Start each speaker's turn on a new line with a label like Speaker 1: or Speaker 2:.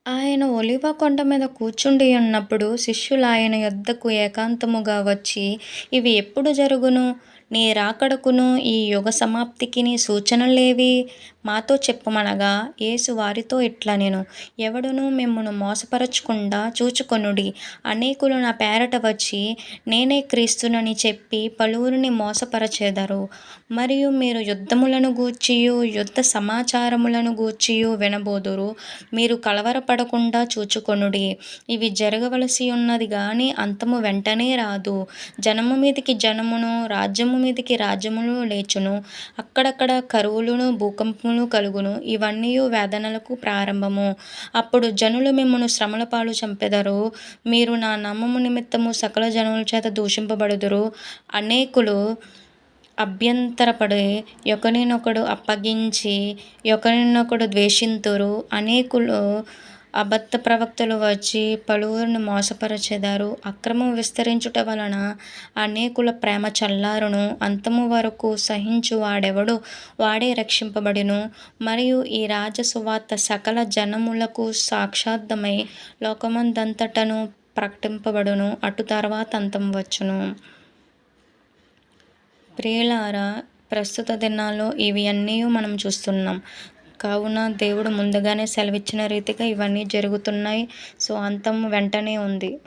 Speaker 1: ఆయన ఒలీవ కొండ మీద కూర్చుండి ఉన్నప్పుడు శిష్యులాయన యొద్దకు ఏకాంతముగా వచ్చి, ఇవి ఎప్పుడు జరుగును? నీ రాకడకును ఈ యుగ సమాప్తికిని సూచనలేవి? మాతో చెప్పుమనగా, యేసు వారితో ఇట్లనెను, ఎవడునూ మిమ్మును మోసపరచకుండా చూచుకొనుడి. అనేకులు నా పేరట వచ్చి, నేనే క్రీస్తునని చెప్పి పలువురిని మోసపరచెదరు. మరియు మీరు యుద్ధములను గూర్చియూ యుద్ధ సమాచారములను గూర్చియూ వినబోదురు. మీరు కలవరపడకుండా చూచుకొనుడి. ఇవి జరగవలసి ఉన్నది గాని అంతము వెంటనే రాదు. జనము మీదికి జనమును, రాజ్యము మీదికి రాజ్యమును లేచును. అక్కడక్కడ కరువులును భూకంపములు కలుగును. ఇవన్నీయు వేదనలకు ప్రారంభము. అప్పుడు జనులు మిమ్మును శ్రమల పాలు చంపెదరు. మీరు నా నామము నిమిత్తము సకల జనముల చేత దూషింపబడుదురు. అనేకులు అభ్యంతరపడి ఒకనినొకడు అప్పగించి ఒకనినొకడు ద్వేషింతురు. అనేకులు అబద్ధ ప్రవక్తలు వచ్చి పలువురిని మోసపరచెదరు. అక్రమం విస్తరించుట వలన అనేకుల ప్రేమ చల్లారును. అంతము వరకు సహించు వాడెవడో వాడే రక్షింపబడును. మరియు ఈ రాజ్య సువార్త సకల జనములకు సాక్షార్థమై లోకమందంతటను ప్రకటింపబడును. అటు తరువాత అంతం వచ్చును. ప్రియులారా, ప్రస్తుత దినాల్లో ఇవి అన్నీయు మనం చూస్తున్నాం. కావున దేవుడు ముందుగానే సెలవిచ్చిన రీతిగా ఇవన్నీ జరుగుతున్నాయి. సో అంతం వెంటనే ఉంది.